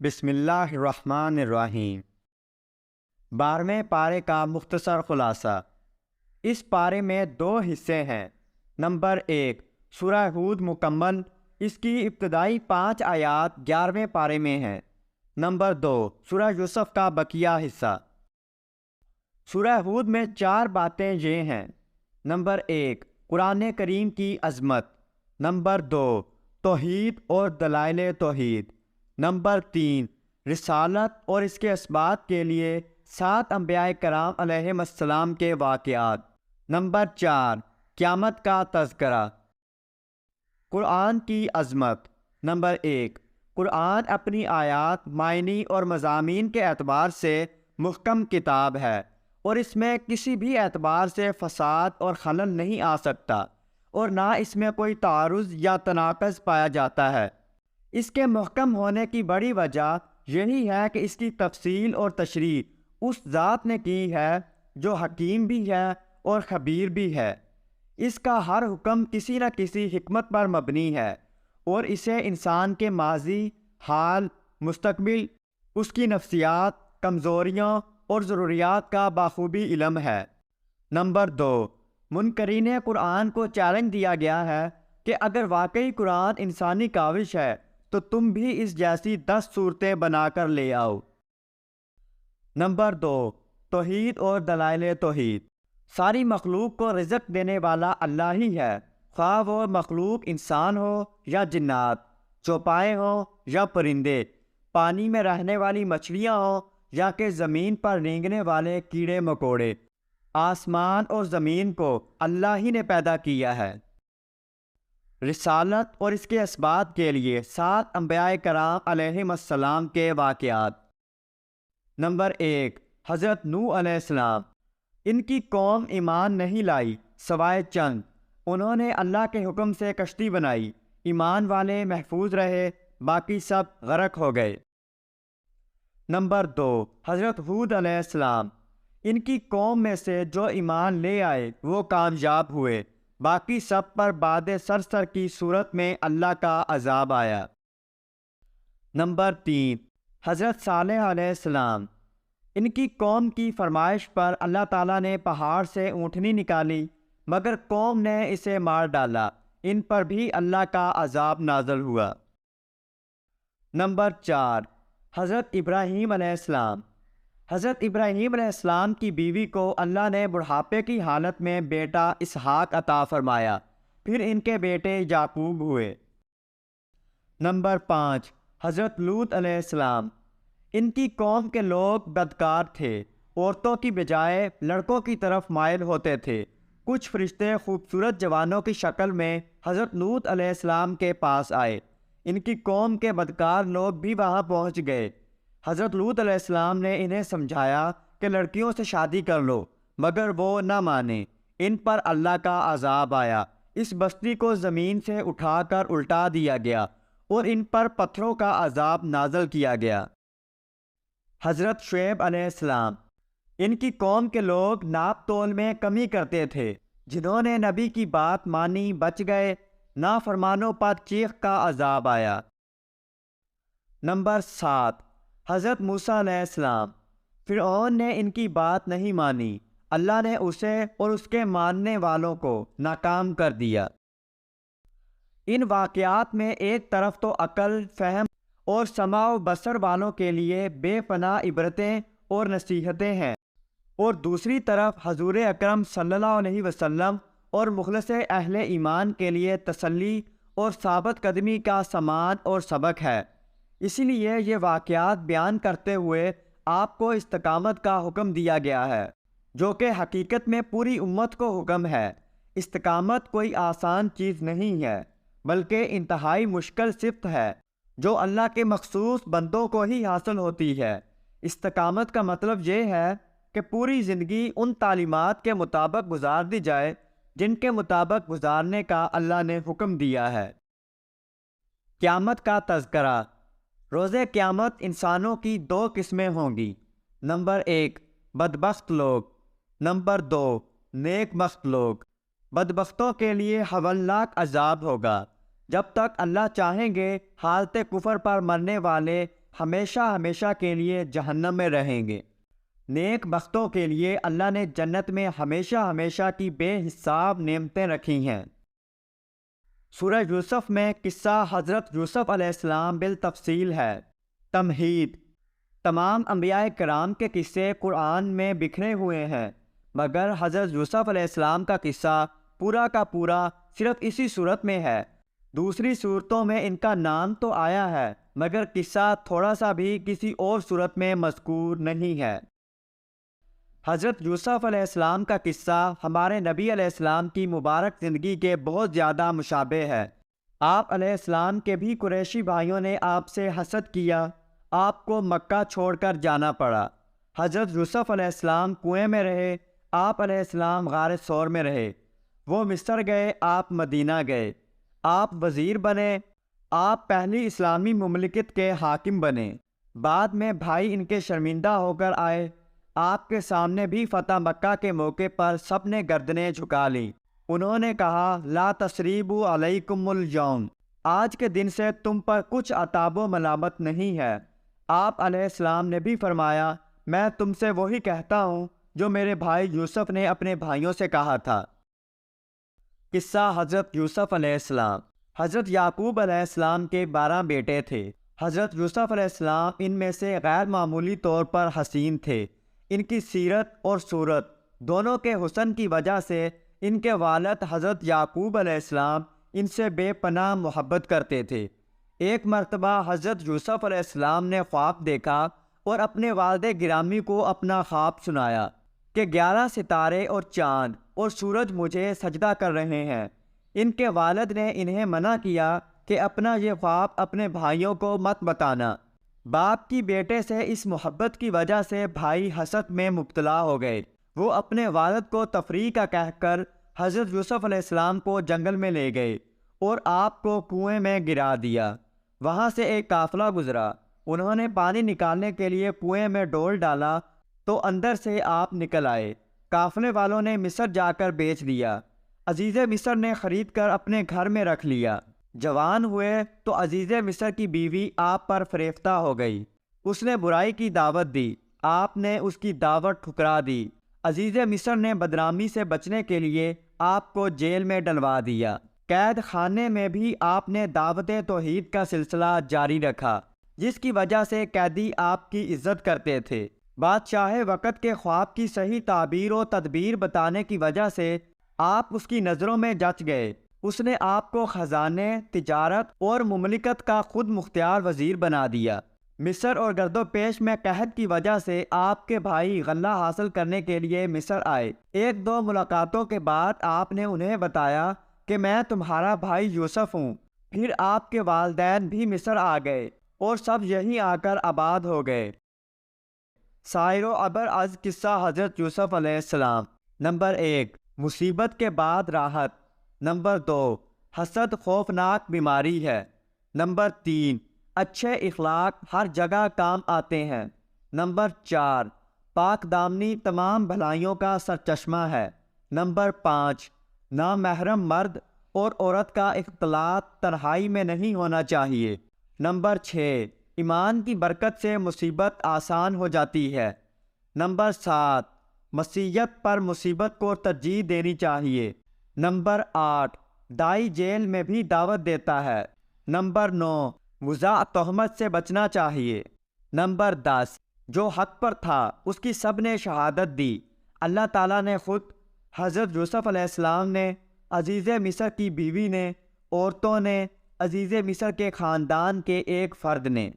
بسم اللہ الرحمن الرحیم۔ 12ویں پارے کا مختصر خلاصہ۔ اس پارے میں 2 حصے ہیں۔ نمبر 1 سورہ ہود مکمل، اس کی ابتدائی 5 آیات 11ویں پارے میں ہیں۔ نمبر 2 سورہ یوسف کا بقیہ حصہ۔ سورہ ہود میں 4 باتیں یہ ہیں۔ نمبر 1 قرآن کریم کی عظمت۔ نمبر 2 توحید اور دلائل توحید۔ نمبر 3 رسالت اور اس کے اسبات کے لیے 7 انبیاء کرام علیہم السلام کے واقعات۔ نمبر 4 قیامت کا تذکرہ۔ قرآن کی عظمت۔ نمبر 1 قرآن اپنی آیات، معنی اور مضامین کے اعتبار سے محکم کتاب ہے، اور اس میں کسی بھی اعتبار سے فساد اور خلل نہیں آ سکتا، اور نہ اس میں کوئی تعارض یا تناقض پایا جاتا ہے۔ اس کے محکم ہونے کی بڑی وجہ یہی ہے کہ اس کی تفصیل اور تشریح اس ذات نے کی ہے جو حکیم بھی ہے اور خبیر بھی ہے۔ اس کا ہر حکم کسی نہ کسی حکمت پر مبنی ہے، اور اسے انسان کے ماضی، حال، مستقبل، اس کی نفسیات، کمزوریاں اور ضروریات کا بخوبی علم ہے۔ نمبر 2 منکرین قرآن کو چیلنج دیا گیا ہے کہ اگر واقعی قرآن انسانی کاوش ہے تو تم بھی اس جیسی 10 صورتیں بنا کر لے آؤ۔ نمبر 2 توحید اور دلائل توحید۔ ساری مخلوق کو رزق دینے والا اللہ ہی ہے، خواہ وہ مخلوق انسان ہو یا جنات، چوپائے ہوں یا پرندے، پانی میں رہنے والی مچھلیاں ہوں یا کہ زمین پر رینگنے والے کیڑے مکوڑے۔ آسمان اور زمین کو اللہ ہی نے پیدا کیا ہے۔ رسالت اور اس کے اسبات کے لیے 7 انبیاء کرام علیہم السلام کے واقعات۔ نمبر 1 حضرت نوح علیہ السلام۔ ان کی قوم ایمان نہیں لائی سوائے چند۔ انہوں نے اللہ کے حکم سے کشتی بنائی، ایمان والے محفوظ رہے، باقی سب غرق ہو گئے۔ نمبر 2 حضرت ہود علیہ السلام۔ ان کی قوم میں سے جو ایمان لے آئے وہ کامیاب ہوئے، باقی سب پر باد سرسر کی صورت میں اللہ کا عذاب آیا۔ نمبر 3 حضرت صالح علیہ السلام۔ ان کی قوم کی فرمائش پر اللہ تعالیٰ نے پہاڑ سے اونٹنی نکالی، مگر قوم نے اسے مار ڈالا، ان پر بھی اللہ کا عذاب نازل ہوا۔ نمبر 4 حضرت ابراہیم علیہ السلام۔ حضرت ابراہیم علیہ السلام کی بیوی کو اللہ نے بڑھاپے کی حالت میں بیٹا اسحاق عطا فرمایا، پھر ان کے بیٹے یعقوب ہوئے۔ نمبر 5 حضرت لوط علیہ السلام۔ ان کی قوم کے لوگ بدکار تھے، عورتوں کی بجائے لڑکوں کی طرف مائل ہوتے تھے۔ کچھ فرشتے خوبصورت جوانوں کی شکل میں حضرت لوط علیہ السلام کے پاس آئے، ان کی قوم کے بدکار لوگ بھی وہاں پہنچ گئے۔ حضرت لوط علیہ السلام نے انہیں سمجھایا کہ لڑکیوں سے شادی کر لو، مگر وہ نہ مانے، ان پر اللہ کا عذاب آیا، اس بستی کو زمین سے اٹھا کر الٹا دیا گیا اور ان پر پتھروں کا عذاب نازل کیا گیا۔ حضرت شعیب علیہ السلام۔ ان کی قوم کے لوگ ناپ تول میں کمی کرتے تھے، جنہوں نے نبی کی بات مانی بچ گئے، نافرمانوں پر چیخ کا عذاب آیا۔ نمبر 7 حضرت موسیٰ علیہ السلام۔ فرعون نے ان کی بات نہیں مانی، اللہ نے اسے اور اس کے ماننے والوں کو ناکام کر دیا۔ ان واقعات میں ایک طرف تو عقل، فہم اور سمع و بصر والوں کے لیے بے پناہ عبرتیں اور نصیحتیں ہیں، اور دوسری طرف حضور اکرم صلی اللہ علیہ وسلم اور مخلص اہل ایمان کے لیے تسلی اور ثابت قدمی کا سامان اور سبق ہے۔ اسی لیے یہ واقعات بیان کرتے ہوئے آپ کو استقامت کا حکم دیا گیا ہے، جو کہ حقیقت میں پوری امت کو حکم ہے۔ استقامت کوئی آسان چیز نہیں ہے، بلکہ انتہائی مشکل صفت ہے جو اللہ کے مخصوص بندوں کو ہی حاصل ہوتی ہے۔ استقامت کا مطلب یہ ہے کہ پوری زندگی ان تعلیمات کے مطابق گزار دی جائے جن کے مطابق گزارنے کا اللہ نے حکم دیا ہے۔ قیامت کا تذکرہ۔ روز قیامت انسانوں کی 2 قسمیں ہوں گی۔ نمبر 1 بدبخت لوگ۔ نمبر 2 نیک بخت لوگ۔ بدبختوں کے لیے ہولناک عذاب ہوگا۔ جب تک اللہ چاہیں گے حالت کفر پر مرنے والے ہمیشہ ہمیشہ کے لیے جہنم میں رہیں گے۔ نیک بختوں کے لیے اللہ نے جنت میں ہمیشہ ہمیشہ کی بے حساب نعمتیں رکھی ہیں۔ سورہ یوسف میں قصہ حضرت یوسف علیہ السلام بالتفصیل ہے۔ تمہید: تمام انبیاء کرام کے قصے قرآن میں بکھرے ہوئے ہیں، مگر حضرت یوسف علیہ السلام کا قصہ پورا کا پورا صرف اسی صورت میں ہے۔ دوسری صورتوں میں ان کا نام تو آیا ہے، مگر قصہ تھوڑا سا بھی کسی اور صورت میں مذکور نہیں ہے۔ حضرت یوسف علیہ السلام کا قصہ ہمارے نبی علیہ السلام کی مبارک زندگی کے بہت زیادہ مشابہ ہے۔ آپ علیہ السلام کے بھی قریشی بھائیوں نے آپ سے حسد کیا، آپ کو مکہ چھوڑ کر جانا پڑا۔ حضرت یوسف علیہ السلام کنویں میں رہے، آپ علیہ السلام غار ثور میں رہے۔ وہ مصر گئے، آپ مدینہ گئے۔ آپ وزیر بنے، آپ پہلی اسلامی مملکت کے حاکم بنے۔ بعد میں بھائی ان کے شرمندہ ہو کر آئے۔ آپ کے سامنے بھی فتح مکہ کے موقع پر سب نے گردنیں جھکا لیں۔ انہوں نے کہا، لا تثریب علیکم اليوم، آج کے دن سے تم پر کچھ عتاب و ملامت نہیں ہے۔ آپ علیہ السلام نے بھی فرمایا، میں تم سے وہی کہتا ہوں جو میرے بھائی یوسف نے اپنے بھائیوں سے کہا تھا۔ قصہ حضرت یوسف علیہ السلام۔ حضرت یعقوب علیہ السلام کے 12 بیٹے تھے۔ حضرت یوسف علیہ السلام ان میں سے غیر معمولی طور پر حسین تھے۔ ان کی سیرت اور صورت دونوں کے حسن کی وجہ سے ان کے والد حضرت یعقوب علیہ السلام ان سے بے پناہ محبت کرتے تھے۔ ایک مرتبہ حضرت یوسف علیہ السلام نے خواب دیکھا اور اپنے والد گرامی کو اپنا خواب سنایا کہ 11 ستارے اور چاند اور سورج مجھے سجدہ کر رہے ہیں۔ ان کے والد نے انہیں منع کیا کہ اپنا یہ خواب اپنے بھائیوں کو مت بتانا۔ باپ کی بیٹے سے اس محبت کی وجہ سے بھائی حسد میں مبتلا ہو گئے۔ وہ اپنے والد کو تفریح کا کہہ کر حضرت یوسف علیہ السلام کو جنگل میں لے گئے اور آپ کو کنویں میں گرا دیا۔ وہاں سے ایک قافلہ گزرا۔ انہوں نے پانی نکالنے کے لیے کنویں میں ڈول ڈالا تو اندر سے آپ نکل آئے۔ قافلے والوں نے مصر جا کر بیچ دیا۔ عزیز مصر نے خرید کر اپنے گھر میں رکھ لیا۔ جوان ہوئے تو عزیز مصر کی بیوی آپ پر فریفتہ ہو گئی۔ اس نے برائی کی دعوت دی، آپ نے اس کی دعوت ٹھکرا دی۔ عزیز مصر نے بدنامی سے بچنے کے لیے آپ کو جیل میں ڈلوا دیا۔ قید خانے میں بھی آپ نے دعوت توحید کا سلسلہ جاری رکھا، جس کی وجہ سے قیدی آپ کی عزت کرتے تھے۔ بادشاہ وقت کے خواب کی صحیح تعبیر و تدبیر بتانے کی وجہ سے آپ اس کی نظروں میں جچ گئے۔ اس نے آپ کو خزانے، تجارت اور مملکت کا خود مختار وزیر بنا دیا۔ مصر اور گرد و پیش میں قحط کی وجہ سے آپ کے بھائی غلہ حاصل کرنے کے لیے مصر آئے۔ 1-2 ملاقاتوں کے بعد آپ نے انہیں بتایا کہ میں تمہارا بھائی یوسف ہوں۔ پھر آپ کے والدین بھی مصر آ گئے اور سب یہیں آ کر آباد ہو گئے۔ سائر و ابر از قصہ حضرت یوسف علیہ السلام۔ نمبر 1، مصیبت کے بعد راحت۔ نمبر 2، حسد خوفناک بیماری ہے۔ نمبر 3، اچھے اخلاق ہر جگہ کام آتے ہیں۔ نمبر 4، پاک دامنی تمام بھلائیوں کا سرچشمہ ہے۔ نمبر 5، نامحرم مرد اور عورت کا اختلاط تنہائی میں نہیں ہونا چاہیے۔ نمبر 6، ایمان کی برکت سے مصیبت آسان ہو جاتی ہے۔ نمبر 7، مسیت پر مصیبت کو ترجیح دینی چاہیے۔ نمبر 8، دائی جیل میں بھی دعوت دیتا ہے۔ نمبر 9، مزاح تہمت سے بچنا چاہیے۔ نمبر 10، جو حق پر تھا اس کی سب نے شہادت دی۔ اللہ تعالیٰ نے خود، حضرت یوسف علیہ السلام نے، عزیز مصر کی بیوی نے، عورتوں نے، عزیز مصر کے خاندان کے ایک فرد نے۔